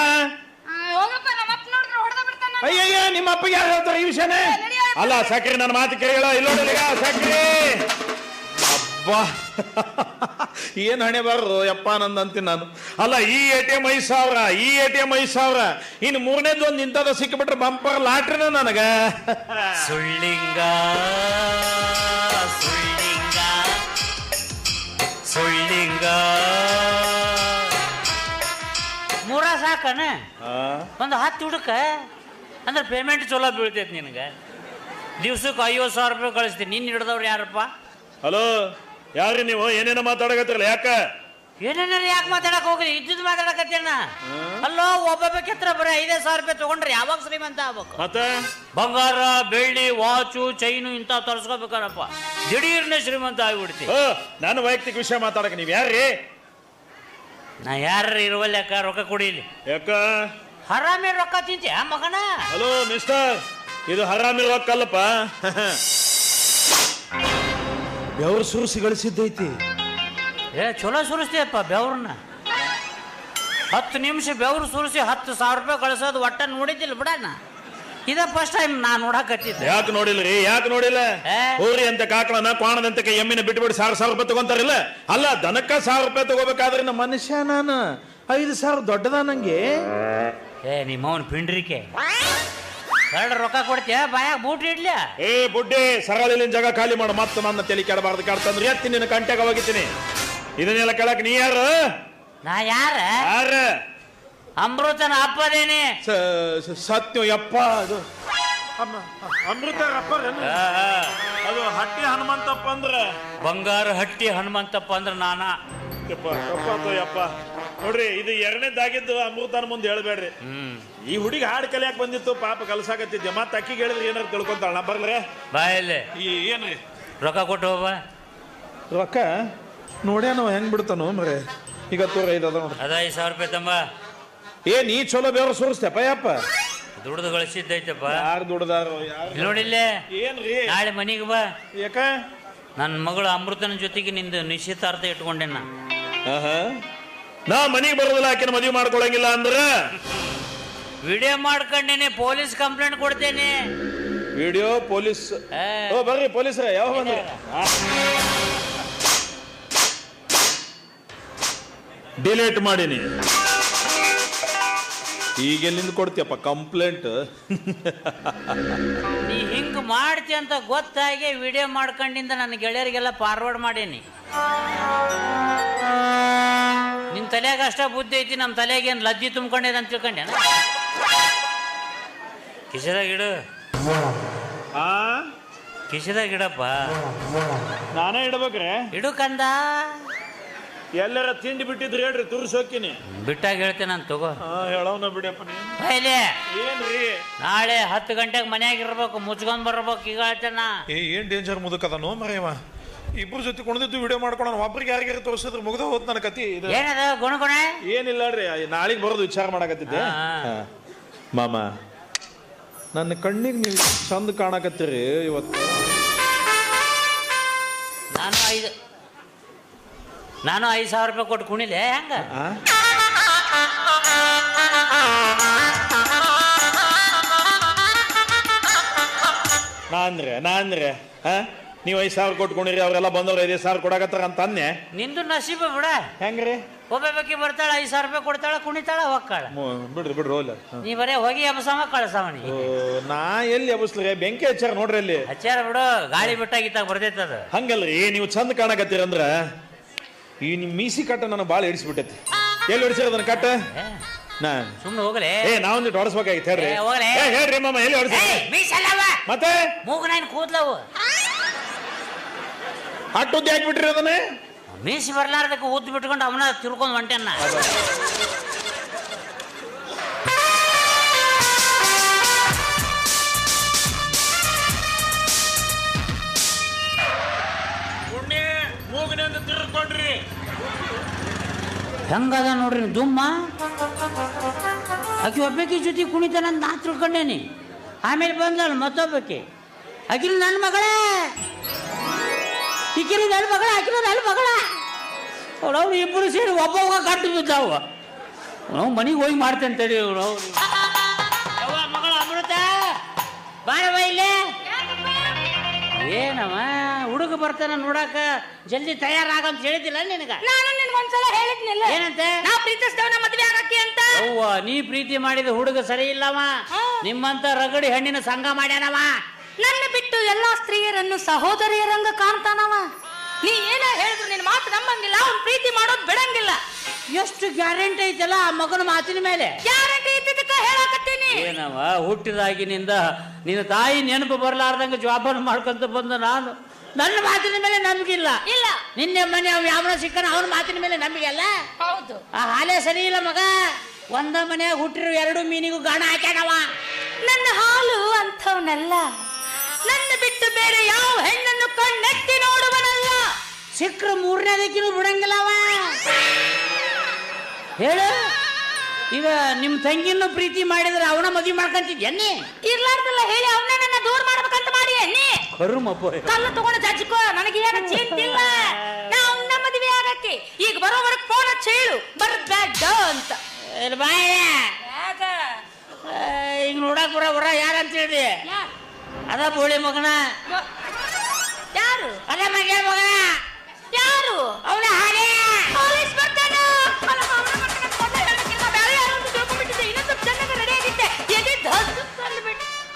ಅಯ್ಯಯ್ಯ ನಿಮ್ಮ ಅಪ್ಪಗೆ ಯಾರು ಹೇಳ್ತಾರೆ ಈ ವಿಷಯನೇ? ಅಲ್ಲ ಸಕ್ರಿ ನನ್ನ ಮಾತು ಕೇಳ ಇಲ್ಲೋಡಿಲ್ಲ ಸಕ್ರಿ. ಅಬ್ಬಾ ಏನ್ ಹಣೆ ಬಾರದು ಯಪ್ಪ ನಂದಂತೀನಿ ನಾನು. ಅಲ್ಲ ಈ ATM 5,000, ಈ ATM 5,000, ಇನ್ನು ಮೂರನೇದು ಒಂದು ಇಂಥದ ಸಿಕ್ಕಿಬಿಟ್ರೆ ಬಂಪರ್ ಲಾಟ್ರಿನ ನನಗ. ಸುಳ್ಳಿಂಗ ಸುಳ್ಳಿಂಗ ಸುಳ್ಳಿಂಗ ಮೂರ ಸಾಕನ ಒಂದು 10 ಹುಡುಕ ಅಂದ್ರೆ ಪೇಮೆಂಟ್ ಚಲೋ ಬೀಳ್ತೈತಿ ನಿನಗೆ. ದಿವ್ಸಕ್ಕೆ 50,000 ರೂಪಾಯಿ ಕಳಿಸ್ತೀನಿ. ನಿನ್ನ ಹಿಡ್ದವ್ರು ಯಾರಪ್ಪ? ಹಲೋ ಯಾರು ನೀವು? ಏನೇನೋ ಮಾತಾಡಕತ್ತಿರಲ್ಲ ಯಾಕ? ಏನೇನಾರು ಯಾಕೆ ಮಾತಾಡಕ್ ಹೋಗ್ರಿ? ಇದ್ದಿದ್ದು ಮಾತಾಡಕತ್ತೇನ. ಅಲ್ಲೋ ಒಬ್ಬೊಬ್ಬಕ್ಕೆ ಹತ್ರ ಬರೀ 5,000 ರೂಪಾಯಿ ತಗೊಂಡ್ರೆ ಯಾವಾಗ ಶ್ರೀಮಂತ ಆಗ್ಬೇಕು? ಮತ್ತೆ ಬಂಗಾರ ಬೆಳ್ಳಿ ವಾಚು ಚೈನು ಇಂಥ ತರಿಸ್ಕೋಬೇಕಾರಪ್ಪ, ದಿಢೀರ್ನೆ ಶ್ರೀಮಂತ ಆಗ್ಬಿಡ್ತಿ. ನಾನು ವೈಯಕ್ತಿಕ ವಿಷಯ ಮಾತಾಡಕ ನೀವ್ ಯಾರ್ರಿ? ನಾ ಯಾರು ಇರುವಲ್ಲ ಯಾಕ ರೊಕ್ಕ ಕೊಡಿಲಿ? ಯಾಕ ಹರಾಮಿ ರೊಕ್ಕ ತಿಂತ್ಯಾ ಮಗನ? ಹಲೋ ಮಿಸ್ಟರ್, ಇದು ಹರಾಮಿ ರೊಕ್ಕ ಅಲ್ಲಪ್ಪ, ಬೆವರು ಸುರಿಸಿ ಗಳಿಸಿದ್ದೈತಿ. ಚಲೋ ಸುರಿಸ್ತೀಯಪ್ಪ ಬೆವ್ರನ್ನ. 10 ನಿಮಿಷ ಬೆವ್ರು ಸುರಿಸಿ 10,000 ರೂಪಾಯಿ ಕಳಿಸೋದು ಒಟ್ಟ ನೋಡಿದ್ದಿಲ್ಲ ಬಿಡಣ್ಣ. ಇದ ಫಸ್ಟ್ ಟೈಮ್ ನಾ ನೋಡಕತ್ತಿದ್ದೆ. ಯಾಕೆ ನೋಡಿಲ್ರಿ? ಯಾಕೆ ನೋಡಿಲ್ಲ? ಹೋರಿ ಅಂತ ಕಾಕಳನ ಕ್ವಾಣದಂತಕ್ಕೆ ಎಮ್ಮಿನ ಬಿಟ್ಬಿಟ್ಟು 1,000 ರೂಪಾಯಿ ತಗೊಂತಾರಿಲ್ಲ. ಅಲ್ಲ ದನಕ್ಕ 1,000 ರೂಪಾಯಿ ತಗೋಬೇಕಾದ್ರೆ ನಮ್ಮ ಮನುಷ್ಯ ನಾನು 5,000 ದೊಡ್ಡದ ನಂಗೆ. ನಿಮ್ಮವನ್ ಪಿಂಡ್ರಿಕೆ ಎರಡು ರೊಕ್ಕ ಕೊಡ್ತೀಯ ಬಾಯಾಗ ಬೂಟ್ ಇಡ್ಲ. ಬುಡ್ಡಿ ಸರಳಿನ ಜಾಗ ಖಾಲಿ ಮಾಡು. ಮತ್ತೆ ನನ್ನ ತಲೆ ಕೆಡಬಾರ್ದು. ಕೆಡ್ತಂದ್ರೆ ಎತ್ತಿ ನಿನ್ನ ಕಂಟ್ಯಾಗ ಹೋಗಿದ್ದೀನಿ. ಇದನ್ನೆಲ್ಲ ಕೇಳಕ್ ನೀ ಯಾರು? ನಾ ಯಾರ? ಅಮೃತನ ಅಪ್ಪದೇನೆ. ಸತ್ಯ ಯಪ್ಪ ಅದು ಅಮೃತ ಅಪ್ಪ. ಅದು ಹಟ್ಟಿ ಹನುಮಂತಪ್ಪ ಅಂದ್ರ ಬಂಗಾರ ಹಟ್ಟಿ ಹನುಮಂತಪ್ಪ ಅಂದ್ರ ನಾನಾ. ಯಪ್ಪ ನೋಡ್ರಿ, ಇದು ಎರಡನೇದಾಗಿದ್ದು ಅಮೃತನ ಮುಂದೆ ಹೇಳ್ಬೇಡ್ರಿ. ಈ ಹುಡುಗಿ ಹಾಡು ಕಲಿಯಾಕ ಬಂದಿತ್ತು, ಪಾಪ ಕಲ್ಸಾಕತ್ತಿದ್ದೆ. ಮತ್ತೆ ಅಕ್ಕಿಗೆ ಹೇಳಿದ್ರೆ ಏನಾರು ತಿಳ್ಕೊಂತಾಳ. ನಾ ಬರ್ಲ್ರೆ ಬಾಯಲ್ಲಿ ಏನ್ರಿ ರೊಕ್ಕ ಕೊಟ್ಟು ಹೋಗ. ರೊಕ್ಕ ನೋಡ್ಯಾನವ ಹೆಂಗ್ ಬಿಡ್ತಾನೋ ಮರೆ. ಈಗ 5 ಅದ ನೋಡ್ರಿ. ಅದ 5,000 ರೂಪಾಯಿ ತಮ್ಮ. ನೀ ಚಲೋ ಬೇರೆ ಸುರಿಸ್ತೇಪ ಯಪ್ಪ. ದುಡ್ದು ಗಳಿಸಿದ್ದೈತಪ್ಪ. ಯಾರು ದುಡ್ದಾರೋ ನೋಡಿಲ್ಲೇ. ಏನ್ರಿ? ನಾಳೆ ಮನಿಗೆ ಬಾ. ಯಾಕ? ನನ್ನ ಮಗಳು ಅಮೃತನ ಜೊತೆಗೆ ನಿಂದು ನಿಶ್ಚಿತಾರ್ಥ ಇಟ್ಕೊಂಡೆ ನಾ ಮನಿಗೆ ಬರೋದಿಲ್ಲ. ಆಕಿನ ಮದುವೆ ಮಾಡ್ಕೊಳಂಗಿಲ್ಲ ಅಂದ್ರ ವಿಡಿಯೋ ಮಾಡ್ಕೊಂಡೇನೆ, ಪೊಲೀಸ್ ಕಂಪ್ಲೇಂಟ್ ಕೊಡ್ತೇನೆ. Video police? ಬರ್ರಿ ಪೊಲೀಸ್ರ ಯಾವ ಬಂದ್ರಿ? ಡಿಲೀಟ್ ಮಾಡೀನಿ. ಈಗೆಲ್ಲಿಂದ ಕೊಡ್ತೀಯಪ್ಪ ಕಂಪ್ಲೇಂಟ್? ನೀ ಹಿಂಗ್ ಮಾಡ್ತಿ ಅಂತ ಗೊತ್ತಾಗಿ ವಿಡಿಯೋ ಮಾಡ್ಕೊಂಡಿಂದ ನನ್ನ ಗೆಳೆಯರಿಗೆಲ್ಲ ಫಾರ್ವರ್ಡ್ ಮಾಡೇನಿ. ನಿನ್ ತಲೆಯಾಗ ಅಷ್ಟ ಬುದ್ಧಿ ಐತಿ, ನಮ್ಮ ತಲೆಯಾಗ ಏನ್ ಲಜ್ಜಿ ತುಂಬ್ಕೊಂಡೇದ ಅಂತ ತಿಳ್ಕೊಂಡೆ. ಕಿಶೆದಾಗ ಇಡು, ಕಿಶೆದಾಗ ಇಡಪ್ಪ. ನಾನೇ ಇಡ್ಬೇಕ್ರೆ? ಇಡು ಕಂದ. ಎಲ್ಲರ ತಿಂಡಿ ಬಿಟ್ಟಿದ್ರೆ ಹೇಳ್ರಿ, ತುರ್ಸೋಕಿನಿ. ಬಿಟ್ಟಾಗ ಹೇಳ್ತೇನೆ ನಾನು, ತಗೋ. ಹೇಳವನ ಬಿಡಪ್ಪ. ಏನ್ರಿ? ನಾಳೆ 10 ಗಂಟೆಗೆ ಮನ್ಯಾಗ ಇರ್ಬೇಕು, ಮುಚ್ಕೊಂಡ್ ಬರ್ಬೇಕು. ಈಗ ಹೇಳ್ತೇನ. ಏನ್ ಡೇಂಜರ್ ಮುದುಕದ ನೋ ಮರೇವ. ಇಬ್ರು ಜೊತೆ ಕುಣಿದಿದ್ದು ವಿಡಿಯೋ ಮಾಡ್ಕೊಳ. ಒಬ್ರಿಗೆ ಯಾರಿಗಾರ ತೋರಿಸಿದ್ರೆ ಮುಗ್ದ ಹೋತ್ ನನ್ನ ಕತಿ. ಏನದ ಗುಣಗುಣ? ಏನಿಲ್ಲ ರೀ, ನಾಳೆಗೆ ಬರೋದು ವಿಚಾರ ಮಾಡಕತ್ತಿದ್ದೆ. ಮಾಮ, ನನ್ನ ಕಣ್ಣಿಗೆ ನೀವು ಚಂದ ಕಾಣಕತ್ತೀರಿ ಇವತ್ತು. ನಾನು 5,000 ರೂಪಾಯಿ ಕೊಟ್ಟು ಕುಣಿಲೆ ಹೆಂಗ? ನಾಂದ್ರೆ ನೀವು 5,000 ಕೊಟ್ಕೊಂಡಿರಿ, ಅವರೆಲ್ಲ ಬಂದವ್ರು 5,000 ಕೊಡಕತ್ತಾರ ಅಂತ ಅನ್ನೆ. ನಿಂದು ನಸೀಬ ಬಿಡ. ಹೆಂಗ್ರಿ? ಒಬ್ಬಾಕಿ ಬರ್ತಾಳ, 5,000 ರೂಪಾಯಿ ಕೊಡ್ತಾಳ, ಕುಣಿತಾಳ, ಹೋಗ್ತಾಳ. ಬಿಡ್ರಿ ಹೋಲ್ಲ. ನೀ ಬರೇ ಹೋಗಿ ಎಬಸಮ ಕಳಸವ. ನೀ ನಾ ಎಲ್ಲಿ ಎಬಸ್ಲಿ? ಬೆಂಕಿ ಹಚ್ಚಾರ ನೋಡ್ರಿ ಅಲ್ಲಿ. ಹಚ್ಚಾರ ಬಿಡು, ಗಾಳಿ ಬಿಟ್ಟಾಗಿತ್ತಾಗ ಬರ್ತೈತದ. ಹಂಗಲ್ರಿ, ನೀವು ಚಂದ ಕಾಣಕತ್ತೀರಂದ್ರ ಈ ನಿಮ್ ಮೀಸಿ ಕಟ್ಟ ನನಗೆ ಭಾಳ ಹಿಡಿಸ್ಬಿಟ್ಟೈತಿ. ಎಲ್ಲಿ ಹಿಡಿಸಿರೋದನ್ನ ಕಟ್ಟ? ಸುಮ್ನೆ ಹೋಗ್ಲೆ. ನಾವೊಂದಿಟ್ಟು ಹೊಡಿಸ್ಬೇಕಾಗಿತ್ತು. ಹೇಳ್ರಿ ಹೇಳ್ರಿ ಮಾಮ, ಎಲ್ಲಿ ಹೊಡಿಸ? ಮತ್ತೆ ಮೂಗನೇನ್ ಕೂದ್ಲವು ಅಟ್ಟುದ್ದಿ ಹಾಕ್ಬಿಟ್ರಿ ಅದನ್ನೇ. ಮೀಸಿ ಬರ್ಲಾರ್ದಕ್ಕೆ ಉದ್ದು ಬಿಟ್ಕೊಂಡು ಅವನ ತಿಳ್ಕೊಂಡು ಹೊಂಟೆನ್ನ. ಮೂಗನಿಂದ ತಿರ್ಕೊಂಡ್ರಿ ಹೆಂಗದ ನೋಡ್ರಿ ದುಮ್ಮ. ಆಕಿ ಒಬ್ಬಾಕಿ ಜೊತೆ ಕುಣಿತಾನಂತ ನಾ ತಿಳ್ಕೊಂಡೇನಿ. ಆಮೇಲೆ ಬಂದಳು ಮತ್ತೊಬ್ಬಾಕಿ. ಆಕಿನ ನನ್ನ ಮಗಳೇ, ಈಕಿನ ನನ್ನ ಮಗಳ, ಆಕಿನ ನನ್ನ ಮಗಳ. ಅವ್ರು ಇಬ್ಬರು ಸೇರಿ ಒಬ್ಬ ಗಂಟು ಬಿದ್ದಾವ. ನಾವು ಮನೆಗೆ ಹೋಗಿ ಮಾಡ್ತೇನೆ ತಡಿ. ಮಗಳ ಅಮೃತ ಬಾರವ ಇಲ್ಲೇ. ಏನವ ಹುಡುಗ ಬರ್ತಾನ ನೋಡಾಕ, ಜಲ್ದಿ ತಯಾರಾಗಂತ ಹೇಳಿದಿಲ್ಲ ನಿನಗ? ನಾನು ನಿನ್ಗೊಂದ್ಸಲ ಹೇಳಿದ್ನಿಲ್ಲ ಏನಂತೆ? ನಾ ಪ್ರೀತಿಸ್ತೇವನ ಮದ್ವೆ ಆಗಕ್ಕೆ ಅಂತ. ಅವ್ವ, ನೀ ಪ್ರೀತಿ ಮಾಡಿದ ಹುಡುಗ ಸರಿ ಇಲ್ಲವ. ನಿಮ್ಮಂತ ರಗಡಿ ಹೆಣ್ಣಿನ ಸಂಘ ಮಾಡ್ಯಾನವ. ನನ್ನ ಬಿಟ್ಟು ಎಲ್ಲಾ ಸ್ತ್ರೀಯರನ್ನು ಸಹೋದರಿಯರಂಗ ಕಾಣ್ತಾನವ. ನೀ ಏನ ಹೇಳಿದ್ರು ನಿನ್ ಮಾತು ನಂಬಂಗಿಲ್ಲ, ಅವ್ನ್ ಪ್ರೀತಿ ಮಾಡೋದ್ ಬಿಡಂಗಿಲ್ಲ. ಎಷ್ಟು ಗ್ಯಾರಂಟಿ ಐತಲ್ಲ ಆ ಮಗನ ಮಾತಿನ ಮೇಲೆ? ಗ್ಯಾರಂಟಿ ಇದ್ದಕ್ಕ ಹೇಳಕತ್ತೀನಿ. ಏನವ, ಹುಟ್ಟಿದಾಗಿನಿಂದ ನಿನ್ನ ತಾಯಿ ನೆನಪು ಬರ್ಲಾರ್ದಂಗ ಜವಾಬ್ದಾರಿ ಮಾಡ್ಕೊಂತ ಬಂದ ನಾನು, ನನ್ನ ಮಾತಿನ ಮೇಲೆ ನಂಬಿಕಿಲ್ಲ. ಇಲ್ಲ, ನಿನ್ನೆ ಮನೆ ಅವ್ ಯಾವನ ಸಿಕ್ಕನ ಅವನ ಮಾತಿನ ಮೇಲೆ ನಂಬಿಕೆ ಅಲ್ಲ. ಹೌದು, ಆ ಹಾಲೇ ಸರಿ ಇಲ್ಲ ಮಗ. ಒಂದ ಮನೆಯಾಗ ಹುಟ್ಟಿರೋ 2 ಮೀನಿಗೂ ಗಾಣ ಹಾಕ್ಯಾನವ. ನನ್ನ ಹಾಲು ಅಂಥವನಲ್ಲ. ನನ್ನ ಬಿಟ್ಟು ಬೇರೆ ಯಾವ ಹೆಣ್ಣನ್ನು ಕಣ್ಣೆತ್ತಿ ನೋಡುವನಲ್ಲ. ಸಿಕ್ಕ್ರ 3ನೇ ದಿಕ್ಕಿನೂ ಬಿಡಂಗಿಲ್ಲವ. ಹೇಳು, ಈಗ ನಿಮ್ ತಂಗಿಯನ್ನು ಪ್ರೀತಿ ಮಾಡಿದ್ರೆ ಅವನ ಮದುವೆ ಮಾಡ್ಕೊಂತಿದ್ಯನ್ನಿ? ಇರ್ಲಾರ್ದಲ್ಲ ಹೇಳಿ ಅವನ್ನ ನನ್ನ ದೂರ ಮಾಡ್ಬೇಕಂತ ಮಾಡಿ ಅನ್ನಿ. ಕರುಮಪ್ಪ, ಕಲ್ಲು ತಗೊಂಡು ಜಜ್ಕೋ, ನನಗೆ ಏನು ಚಿಂತಿಲ್ಲ. ನಾ ಅವನ್ನ ಮದುವೆ ಆಗಕ್ಕೆ ಈಗ ಬರೋವರೆಗೆ ಫೋನ್ ಹಚ್ಚಿ ಹೇಳು ಬರ್ಬೇಡ ಅಂತ. ಈಗ ನೋಡಕ್ ಬರ ಯಾರಂತ ಹೇಳಿ? ಅದ ಬೋಳಿ ಮಗನ. ಯಾರು? ಅದ ಮಗ ಮಗನ. ಯಾರು? ಅವನ ಹಾಗೆ ಪೊಲೀಸ್ ಬರ್ತಾನ. ಇನ್ನೊಂದು ಸ್ವಲ್ಪ ಚೆನ್ನಾಗಿ ರೆಡಿ ಆಗಿದ್ದೆ.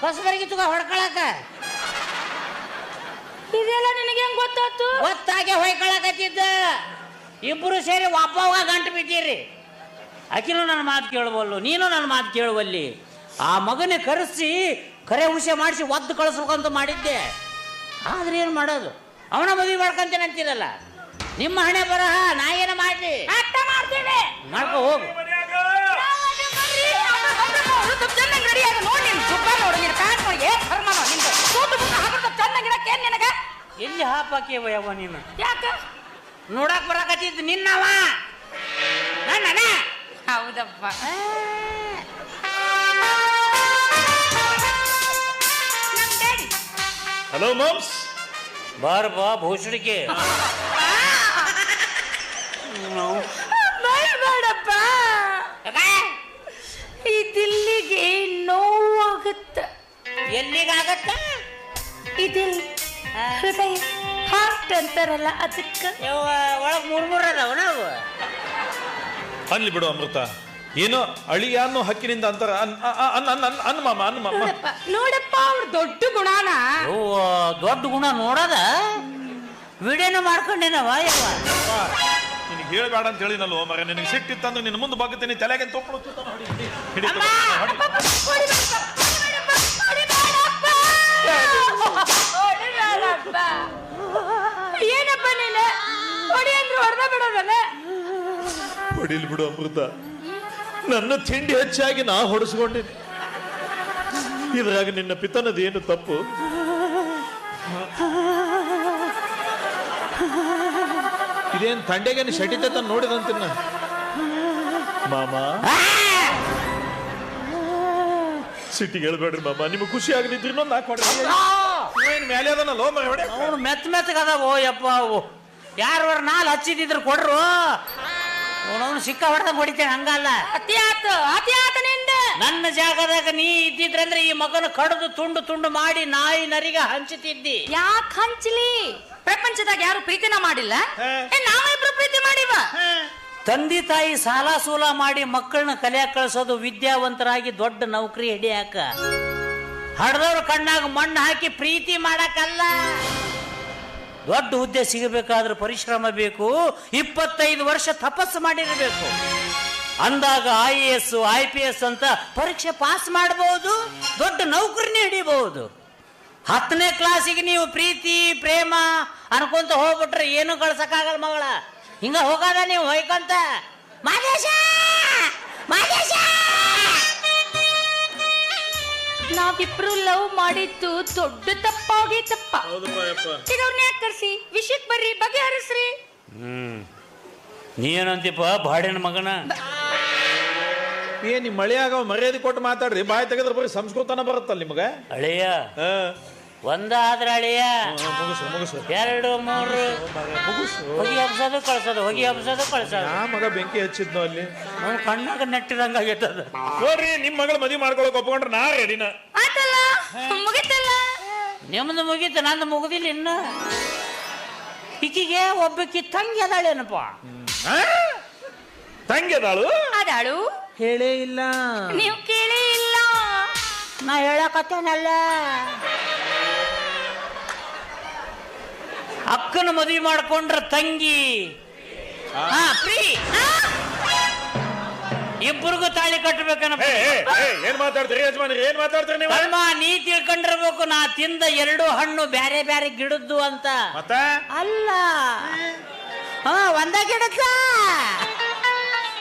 ಕಸಬರಿಗೆ ತುಗ ಹೊಡ್ಕೊಳಕ. ಇದೆಲ್ಲ ನಿನಗೆ ಹೆಂಗ್ ಗೊತ್ತಾಯ್ತು? ಗೊತ್ತಾಗೆ ಹೊಯ್ಕೊಳಕತ್ತಿದ್ದ. ಇಬ್ರು ಸೇರಿ ಒಬ್ಬವಾಗ ಗಂಟು ಬಿದ್ದೀರಿ. ಆಕಿನೂ ನನ್ನ ಮಾತು ಕೇಳಬಲ್ಲು, ನೀನು ನನ್ನ ಮಾತು ಕೇಳುವಲ್ಲಿ. ಆ ಮಗನೇ ಕರೆಸಿ ಕರೆ ಹುಷೆ ಮಾಡಿಸಿ ಒದ್ದು ಕಳಿಸ್ಬೇಕಂತ ಮಾಡಿದ್ದೆ. ಆದ್ರೆ ಏನು ಮಾಡೋದು, ಅವನ ಮದುವೆ ಮಾಡ್ಕೊಂತೇನೆ ಅಂತೀರಲ್ಲ. ನಿಮ್ಮ ಹಣೆ ಬರಹ ನಾ ಏನು ಮಾಡ್ಲಿ? ಅರ್ಥ ಮಾಡ್ತೇನೆ, ಮಾಡ್ಕೊ ಹೋಗು. ಎಲ್ಲಿ ಹಾಪಾಕೇವ ಯಾವ ನೀನು? ಯಾಕ ನೋಡಕ್ ಬರಾಕತ್ತಿದ್ದು ನಿನ್ನವ ನನ್ನ? ಹೌದಪ್ಪ. Hello moms. ಬಾರ್ ಬಾ ಭೂಷಣಿಕೆ. ಬೇಡಪ್ಪ, ಇದಿಲ್ಲಿಗೆ ನೋವಾಗುತ್ತ. ಎಲ್ಲಿಗಾಗತ್ತ? ಇದಿಲ್ ಹೃದಯ, ಹಾರ್ಟ್ ಅಂತಾರಲ್ಲ ಅದಕ್ಕ. ಒಳಗ್ 3 ಅದಾವ ನಾವು. ಅನ್ಲಿ ಬಿಡು ಅಮೃತ, ಏನೋ ಅಳಿಯ ಅನ್ನೋ ಹಕ್ಕಿನಿಂದ ಅಂತಾರ. ಅನ್ ಮಾಮ. ನೋಡಪ್ಪ, ಅವ್ರ ದೊಡ್ಡ ಗುಣನ. ದೊಡ್ಡ ಗುಣ ನೋಡದ ವಿಡಿಯೋನ ಮಾಡ್ಕೊಂಡೇನವ. ನಿನಗೆ ಹೇಳಬೇಡ ಅಂತ ಹೇಳಿನಲ್ವ ಮಗ. ನಿನಗೆ ಸಿಟ್ಟಿತ್ತಂದ್ರೆ ನಿನ್ನ ಮುಂದೆ ಬಾಗುತ್ತೀನಿ, ತಲೆಗೆ ತೊಗೊಳ್ತು. ಏನಪ್ಪ ನೀನು ಹೊಡಿ ಅಂದ್ರೆ ಹೊಡೆದ ಬಿಡೋದಲ್ಲ? ಹೊಡಿಲ್ ಬಿಡು ಅಮೃತ, ನನ್ನ ತಿಂಡಿ ಹೆಚ್ಚಾಗಿ ನಾ ಹೊಡೆಸ್ಕೊಂಡಿನಿ. ಇದ್ರಾಗ ನಿನ್ನ ಪಿತನದೇನು ತಪ್ಪು? ಇದೇನು ತಂಡೆಗೇನು ಶಟಿತ ನೋಡಿದಂತಿನ್ನ ಮಾಮ. ಸಿಟ್ಟಿಗೆ ಹೇಳ್ಬೇಡ್ರಿ ಮಾಮ, ನಿಮ್ಗೆ ಖುಷಿ ಆಗಲಿದ್ರು ಇನ್ನೊಂದು ಹಾಕೊಡ್ರಿ. ಏನು ಮೇಲೆ ಅದನ್ನಲ್ಲ ಹೊಡೆ. ಅವ್ನು ಮೆತ್ತಗದಾವೋ ಯಪ್ಪ. ಅವು ಯಾರು ನಾಲ್ ಹಚ್ಚಿದ್ರು ಕೊಡ್ರು. ಅವನು ಸಿಕ್ಕ ಹೊಡೆದಂಗ ಹೊಡಿತೇನೆ, ಹಂಗಲ್ಲ. ಅತಿ ಆತ ನಿಂದ. ನನ್ನ ಜಾಗದಾಗ ನೀ ಇದ್ದಿದ್ರಂದ್ರೆ ಈ ಮಗನ ಕಡ್ದು ತುಂಡು ತುಂಡು ಮಾಡಿ ನಾಯಿ ನರಿಗೆ ಹಂಚುತ್ತಿದ್ದಿ. ಯಾಕೆ ಹಂಚಲಿ? ಪ್ರಪಂಚದಾಗ ಯಾರು ಪ್ರೀತಿನ ಮಾಡಿಲ್ಲ, ನಾವಿಬ್ರು ಪ್ರೀತಿ ಮಾಡಿವ. ತಂದೆ ತಾಯಿ ಸಾಲ ಸೂಲ ಮಾಡಿ ಮಕ್ಕಳನ್ನ ಕಲಿಯಾಕ ಕಳಿಸೋದು ವಿದ್ಯಾವಂತರಾಗಿ ದೊಡ್ಡ ನೌಕರಿ ಹಿಡಿಯಾಕ. ಹಡ್ದವ್ರ ಕಣ್ಣಾಗ ಮಣ್ಣು ಹಾಕಿ ಪ್ರೀತಿ ಮಾಡಕ್ಕಲ್ಲ. ದೊಡ್ಡ ಹುದ್ದೆ ಸಿಗಬೇಕಾದ್ರೆ ಪರಿಶ್ರಮ ಬೇಕು. 25 ವರ್ಷ ತಪಸ್ಸು ಮಾಡಿರಬೇಕು. ಅಂದಾಗ IAS IPS ಅಂತ ಪರೀಕ್ಷೆ ಪಾಸ್ ಮಾಡಬಹುದು, ದೊಡ್ಡ ನೌಕರಿನೇ ಹಿಡಿಬಹುದು. 10ನೇ ಕ್ಲಾಸಿಗೆ ನೀವು ಪ್ರೀತಿ ಪ್ರೇಮ ಅನ್ಕೊಂತ ಹೋಗ್ಬಿಟ್ರೆ ಏನು ಕಳ್ಸಕ್ಕಾಗಲ್ಲ ಮಗಳ. ಹಿಂಗ ಹೋಗದ ನೀವು ಹೊಯ್ಕೊಂತ. ಮಾದೇಶ ನಾವಿಬ್ರು ಲವ್ ಮಾಡಿದ್ದು ದೊಡ್ಡ ತಪ್ಪಾಗೈತಪ್ಪ. ಈಗ ಅವ್ರನ್ನ ಯಾಕೆ ಕರ್ಸಿ ವಿಷಯಕ್ಕೆ ಬರ್ರಿ, ಬಗೆಹರಿಸ್ರಿ. ನೀ ಏನಂತೀಪ ಬಾಡಿನ ಮಗನ? ಏನ್ ಮಳೆಯಾಗ ಮರ್ಯಾದೆ ಕೊಟ್ಟು ಮಾತಾಡ್ರಿ. ಬಾಯಿ ತೆಗೆದ್ರೆ ಬರೀ ಸಂಸ್ಕೃತನ ಬರುತ್ತಲ್ಲ ನಿಮಗ. ಅಳಿಯ ಒಂದಾದ್ರ ಅಳಿಯ ಮುಗಿಸು 2 3 ಹೊಗಿ ಹಬ್ಸೋದು ಕಳ್ಸೋದು, ಹೊಗಿ ಹಬ್ಸೋದು ಕಳ್ಸೋದು. ಆ ಮಗ ಬೆಂಕಿ ಹಚ್ಚಿದ್ನು ಅಲ್ಲಿ. ಅವ್ನು ಕಣ್ಣಾಗ ನೆಟ್ಟಿದಂಗ ಆಗೈತದ. ನೋಡ್ರಿ, ನಿಮ್ ಮಗಳ ಮದುವೆ ಮಾಡ್ಕೊಳಕ್ ಒಪ್ಕೊಂಡ್ರೆ ನಾ ರೆಡಿನ. ಆತಲ್ಲ ಮುಗಿತಲ್ಲ. ನಿಮ್ದು ಮುಗೀತು, ನಂದು ಮುಗುದಿಲ್ಲ ಇನ್ನು. ಈಕಿಗೆ ಒಬ್ಬಕಿ ತಂಗಿ ಅದಾಳೇನಪ್ಪ? ತಂಗಿ ಅದಾಳು? ಅದಾಳು ಹೇಳೇ ಇಲ್ಲ. ನೀವು ಕೇಳೇ ಇಲ್ಲ. ನಾ ಹೇಳಕತ್ತೇನಲ್ಲ. ಅಕ್ಕನ ಮದುವೆ ಮಾಡ್ಕೊಂಡ್ರ ತಂಗಿ ಪ್ರೀ ಇಬ್ಬರಿಗೂ ತಾಳಿ ಕಟ್ಟಬೇಕನಪ್ಪ. ಏನ್ ಮಾತಾಡ್ತೀರಿ ಯಜಮಾನ್ರಿ? ಏನ್ ಮಾತಾಡ್ತೀರಿ ನೀವು? ಅಲ್ಮ, ನೀ ತಿಳ್ಕೊಂಡಿರ್ಬೇಕು ನಾ ತಿಂದ 2 ಹಣ್ಣು ಬ್ಯಾರೆ ಬ್ಯಾರೆ ಗಿಡದ್ದು ಅಂತ. ಮತ್ತೆ ಅಲ್ಲ, ಒಂದ ಗಿಡತ್ತ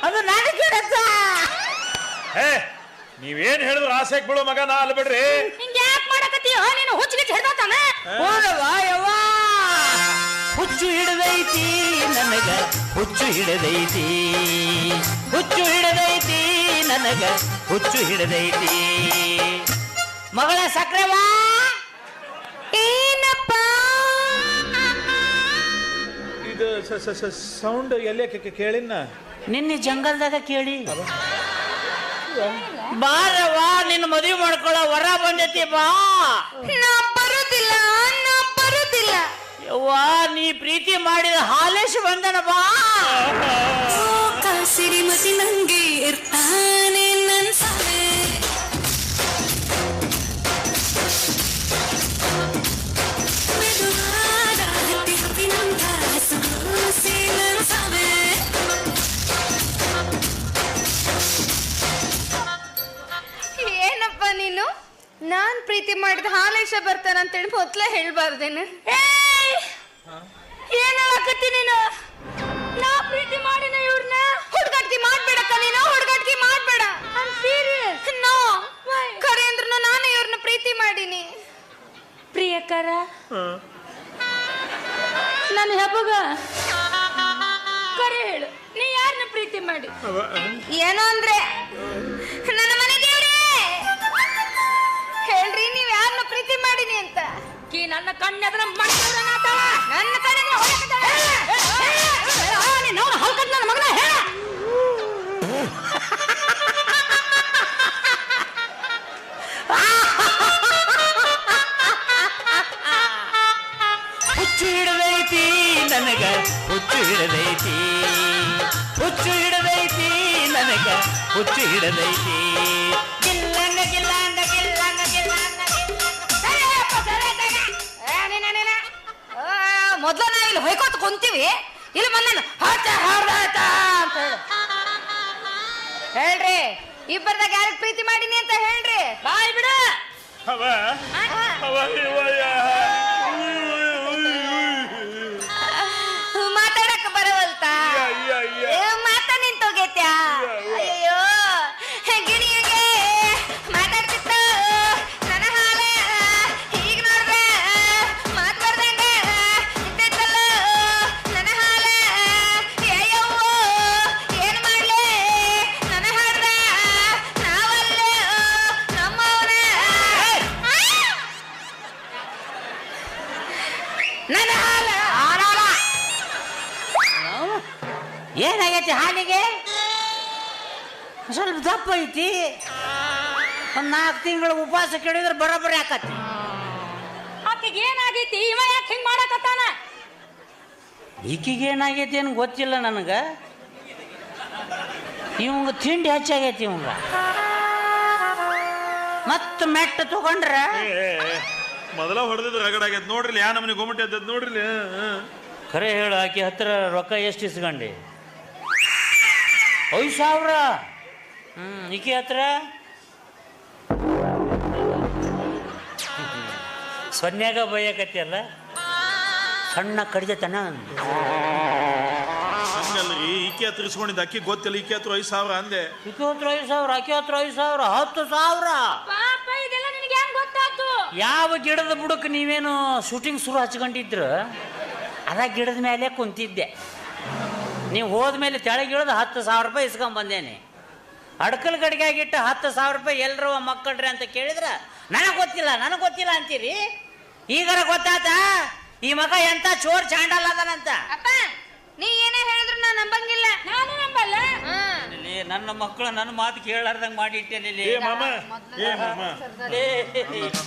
ಅದು ನನ್ನ ಗಿಡತ್ತ. ನೀವೇನ್ ಹೇಳಿದ್ರು ಆಸೆಗ್ ಬೀಳೋ ಮಗ ನಾ ಅಲ್ಲ ಬಿಡ್ರಿ. ಹಿಂಗ ಯಾಕೆ ಮಾಡಕತ್ತೀಯ ನೀನು? ಹುಚ್ಚಿಗೆ ಹಿಡ್ದಾತಾನ. ಹುಚ್ಚು ಹಿಡದೈತಿ ನನಗ, ಹುಚ್ಚು ಹಿಡದೈತಿ, ಹುಚ್ಚು ಹಿಡದೈತಿ ನನಗ, ಹುಚ್ಚು ಹಿಡದೈತಿ. ಮಗಳ ಸಕ್ರೆವಾ ಏನಪ್ಪ ಇದು ಸೌಂಡ್ ಎಲ್ಲೇ ಕೇಳಿನ? ನಿನ್ನೆ ಜಂಗಲ್ದಾಗ ಕೇಳಿ. ಬಾರವಾ, ನಿನ್ನ ಮದುವೆ ಮಾಡ್ಕೊಳ್ಳೋ ವರ ಬಂದೈತಿ, ಬಾ. ನಾ ಬರುದಿಲ್ಲ, ನಾ ಬರುದಿಲ್ಲ. ಯವ್ವಾ, ನೀ ಪ್ರೀತಿ ಮಾಡಿದ ಹಾಲೇಶ್ ಬಂದನ, ಬಾ. ಸಿರಿಮತಿ ನಂಗೆ ಇರ್ತಾನೆ ನನ್ ಸಾವೆ. ಮೆದುವಾದ ಹತ್ತಿ ಹತ್ತಿನಂತ ಹಸಿ ನನ್ ಸಾವೆ. ಏನಪ್ಪ ನೀನು? ನಾನ್ ಪ್ರೀತಿ ಮಾಡಿದ ಹಾಲೇಶ ಬರ್ತಾನಂತೇಳಿ ಮೊದ್ಲೇ ಹೇಳ್ಬಾರ್ದೇನು? ಏನ್ ಹೇಳಕತ್ತಿ ನೀನು? ನಾ ಪ್ರೀತಿ ಮಾಡಿನ ಇವ್ರನ್ನ. ಹುಡುಗಾಟಿಕೆ ಮಾಡ್ಬೇಡಕ್ಕ ನೀನು, ಹುಡುಗಾಟಿಕೆ ಮಾಡ್ಬೇಡ. ನೋ, ಖರೆ ಅಂದ್ರೂ ನಾನು ಇವ್ರನ್ನ ಪ್ರೀತಿ ಮಾಡೀನಿ. ಪ್ರಿಯಕರ, ನನ್ನ ಹಬ್ಬಗ ಖರೆ ಹೇಳು, ನೀ ಯಾರನ್ನ ಪ್ರೀತಿ ಮಾಡಿ? ಏನೋ ಅಂದ್ರೆ ನನ್ನ ಮನೆ ದೇವ್ರೇ, ಹೇಳ್ರಿ ನೀವ್ ಯಾರನ್ನ ಪ್ರೀತಿ ಮಾಡಿನಿ ಅಂತ. ಕಿ ನನ್ನ ಕಣ್ಣೆದ್ರ ನನ್ನ ಕಣ್ಣೆದ್ರ ನನ್ನ ಮಗನ ಹೇಳ. ಹುಚ್ಚು ಹಿಡದೈತಿ ನನಗ, ಹುಚ್ಚು ಹಿಡದೈತಿ, ಹುಚ್ಚು ಹಿಡದೈತಿ ನನಗ, ಹುಚ್ಚು ಹಿಡದೈತಿ. ಗಿಲ್ಲಂಗ ಗಿಲ್ಲಂಗ ಗಿಲ್ಲಂಗ ಗಿಲ್ಲಂಗ ಮೊದ್ಲ ನಾ ಇಲ್ಲಿ ಹೊಯ್ಕೋತ ಕುಂತೀವಿ, ಇಲ್ಲಿ ಬಂದ ಅಂತ ಹೇಳ್ರಿ. ಇಬ್ಬರದಾಗ ಯಾರಿಗೆ ಪ್ರೀತಿ ಮಾಡೀನಿ ಅಂತ ಹೇಳ್ರಿ. ಬಾಯ್ ಬಿಡು. ಮಾತಾಡಕ್ ಬರವಲ್ತ, ಮಾತಾ ನಿಂತೋಗೈತ್ಯಾ? ಅಯ್ಯೋ, ಗಿಣಿಗೆ ಮಾತಾಡ್ತಿತ್ತ ನನ್ನ ಹಾಲ. ಈಗ ನೋಡ್ರೆ ಮಾತ್ ಬರ್ದಂಗ ಇದ್ದೈತಲ್ಲ ನನ್ನ ಹಾಲ. ಅಯ್ಯವ್ವ, ಏನ್ ಮಾಡ್ಲೆ ನನ್ನ ಹಾಡ್ದ ನಾವಲ್ಲ ನಮ್ಮವನ. ನನ್ನ ಹಾಲ ಏನಾಗೈತಿ ಹಾಲಿಗೆ? ಸ್ವಲ್ಪ ದಪ್ಪ ಐತಿ. ಒಂದು 4 ತಿಂಗಳು ಉಪವಾಸ ಕೆಡಿದ್ರೆ ಬರೋಬ್ಬರಿ ಆಕತಿ. ಆಕೆಗೆ ಏನಾಗೈತಿ? ಇವ ಯಾಕೆ ಹಿಂಗ್ ಮಾಡಕತ್ತಾನ? ಈಕಿಗೆ ಏನಾಗೈತಿ ಏನು ಗೊತ್ತಿಲ್ಲ ನನಗ. ಇವಂಗ ತಿಂಡಿ ಹೆಚ್ಚಾಗೈತಿ. ಇವಂಗ ಮತ್ತ ಮೆಟ್ಟ ತಗೊಂಡ್ರ ಮೊದಲ ಹೊಡೆದಿದ್ದು ರಗಡ ಆಗೈತೆ ನೋಡ್ರಿ. ಯಾ ನಮ್ಮನೆ ಗೋಮಟಿ ಅದ ನೋಡ್ರಿ. ಖರೆ ಹೇಳು, ಆಕೆ ಹತ್ರ ರೊಕ್ಕ ಎಷ್ಟು ಇಸ್ಕೊಂಡಿ? 5,000. ಈಕೆ ಹತ್ರ ಸೊನ್ಯಾಗ ಬೈಯಕತಿ ಅಲ್ಲ, ಸಣ್ಣ ಕಡಿದತನ. ಹಂಗಲ್ರಿ, ಈಕೆ ಹತ್ರ ಇಸ್ಕೊಂಡಿದ್ದ ಅಕ್ಕಿ ಗೊತ್ತಿಲ್ಲ. ಈಕೆ ಹತ್ರ 5,000 ಅಂದೆ. ಈಕೆ ಹತ್ರ 5,000, ಆಕೆ ಹತ್ರ 5,000, 10,000. ಇದೆಲ್ಲ ನಿನಗೆ ಹೆಂಗ್ ಗೊತ್ತಾಯ್ತು? ಯಾವ ಗಿಡದ ಬುಡಕ್ಕೆ ನೀವೇನು ಶೂಟಿಂಗ್ ಶುರು ಹಚ್ಕೊಂಡಿದ್ರು ಅದ ಗಿಡದ ಮೇಲೆ ಕುಂತಿದ್ದೆ. ನೀವು ಹೋದ್ಮೇಲೆ ತೆಳಗಿಳಿದು 10,000 ರೂಪಾಯಿ ಇಸ್ಕೊಂಬಂದೇನೆ. ಅಡ್ಕಲ್ ಗಡಿಗೆ ಆಗಿಟ್ಟು 10,000 ರೂಪಾಯಿ ಎಲ್ಲರೂ ಮಕ್ಕಳ್ರಿ ಅಂತ ಕೇಳಿದ್ರ ನನಗೆ ಗೊತ್ತಿಲ್ಲ ಅಂತೀರಿ. ಈಗಾರ ಗೊತ್ತಾತ ಈ ಮಗ ಎಂತ ಚೋರ್ ಚಾಂಡಲ್ ಅದನಂತ. ಅಪ್ಪ, ನೀ ಏನೇ ಹೇಳಿದ್ರು ನಾ ನಂಬಂಗಿಲ್ಲ. ನಾನು ನಂಬಲ್ಲ. ನನ್ನ ಮಕ್ಕಳು ನನ್ನ ಮಾತು ಕೇಳಾರ್ದಂಗ್ ಮಾಡಿ ಇಟ್ಟೇನೆ ಇಲ್ಲಿ. ಏ ಮಾಮ ಏ ಮಾಮ ಲೇ,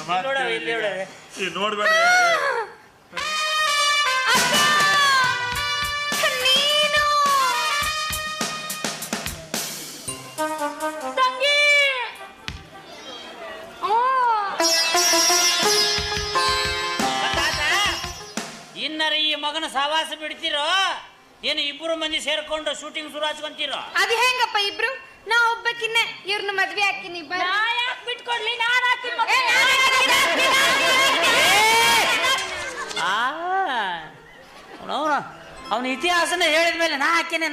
ನೋಡವ ಇಲ್ಲಿ ನೋಡವ. ನೋಡ್ಬೇಡ್ರಿ ನೀನು ತಂಗಿ ಇನ್ನರ ಈ ಮಗನ ಸವಾಸ ಬಿಡ್ತಿರೋ ಏನು ಇಬ್ಬರು ಮಂದಿ ಸೇರ್ಕೊಂಡು ಶೂಟಿಂಗ್ ಶುರು ಹಚ್ಕೊಂತೀರೋ? ಅದು ಹೆಂಗಪ್ಪ ಇಬ್ರು? ನಾ ಒಬ್ಬಕಿನ್ನೆ ಇವ್ರನ್ನ ಮದ್ವೆ ಹಾಕಿನಿ. ಬಿಟ್ಕೊಡ್ಲಿ ಅವನ ಇತಿಹಾಸನ ಹೇಳಿದ್ಮೇಲೆ ನಾ ಹಾಕೇನೆ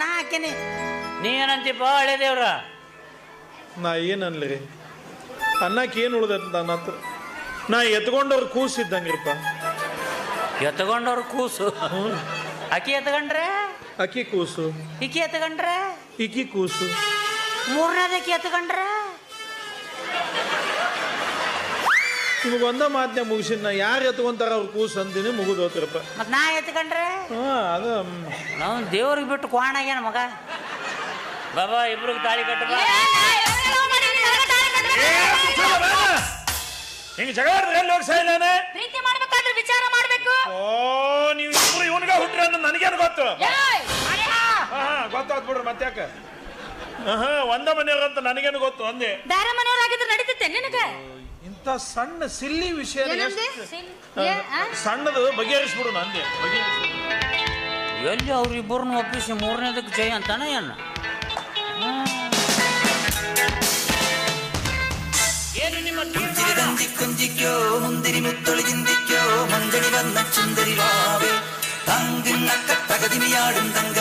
ನೀ ಏನಂತೀಪ ಹಳೆ ದೇವ್ರ? ನಾ ಏನನ್ಲಿ ಅನ್ನಕ್ಕೆ ಏನು ಉಳ್ದೈತೆ ನನ್ನ ಹತ್ರ? ನಾ ಎತ್ಕೊಂಡವ್ರು ಕೂಸಿದ್ದಂಗಿರಪ್ಪ. ಎತ್ಕೊಂಡವ್ರ ಕೂಸು ಅಕ್ಕಿ ಎತ್ಕೊಂಡ್ರೆ ಅಕ್ಕಿ ಕೂಸು, ಇಕ್ಕಿ ಎತ್ಕೊಂಡ್ರೆ ಇಕ್ಕಿ ಕೂಸು, ಮೂರನೇದಕ್ಕೆ ಎತ್ಕೊಂಡ್ರೆ ನಿಮಗೆ ಒಂದ ಮಾತನ್ನ ಮುಗಿಸಿನ. ನಾ ಯಾರು ಎತ್ಕೊಂತಾರ ಅವ್ರ ಕೂಸು ಅಂತೀನಿ ಮುಗಿದು ಹೋಗ್ತಿರಪ್ಪ. ಮತ್ ನಾ ಎತ್ಕೊಂಡ್ರೆ ಅದು ನಾವು ದೇವ್ರಿಗೆ ಬಿಟ್ಟು ಕ್ವಾಣಾಗ್ಯಾನ ಮಗ. ಬಾಬಾ ಇಬ್ರಿಗೆ ತಾಳಿ ಕಟ್ಟ. ಹಿಂಗೆ ಜಗಳ ಎಲ್ಲಿ ಹೋಗಿ ಸಾಯಿಲಾನೆ? ಪ್ರೀತಿ ಮಾಡ್ಬೇಕಾದ್ರೆ ವಿಚಾರ ಮಾಡ್ಬೇಕು. ಓ ನೀವು ಇಬ್ರು ಇವನಿಗೆ ಹುಟ್ಟ್ರಿ ಅಂತ ನನಗೇನು ಗೊತ್ತು? ಗೊತ್ತಾದ್ ಬಿಡ್ರಿ ಮತ್ತ್ಯಾಕ? ಒಂದ ಮನೆಯವ್ರಂತ ನನಗೇನು ಗೊತ್ತು ಅಂದೆ. ಬೇರೆ ಮನೆಯವರಾಗಿದ್ರೆ ನಡೀತೈತೆ ನಿನಗೆ? ಇಂಥ ಸಣ್ಣ ಸಿಲ್ಲಿ ವಿಷಯ ಸಣ್ಣದು ಬಗೆಹರಿಸ್ಬಿಡು ನಂದೆ. ಎಲ್ಲಿ ಅವ್ರಿಬ್ಬರನ್ನ ಒಪ್ಪಿಸಿ ಮೂರನೇದಕ್ಕೆ ಜೈ ಅಂತಾನ ಏನ? ಏನು ನಿಮ್ಮ ಕೊಂಜಿಕ್ಕೋ ಮುಂದಿರಿ ಮುತ್ತೊಳಿದಿಂದಿಕ್ಕೋ ಮಂಜಳಿ ಬನ್ನ ಚುಂದರಿ ವಾವೆ ತಂಗಿನ್ನ ಕಟ್ಟಗದಿನಿಯಾಡುಂ ತಂಗ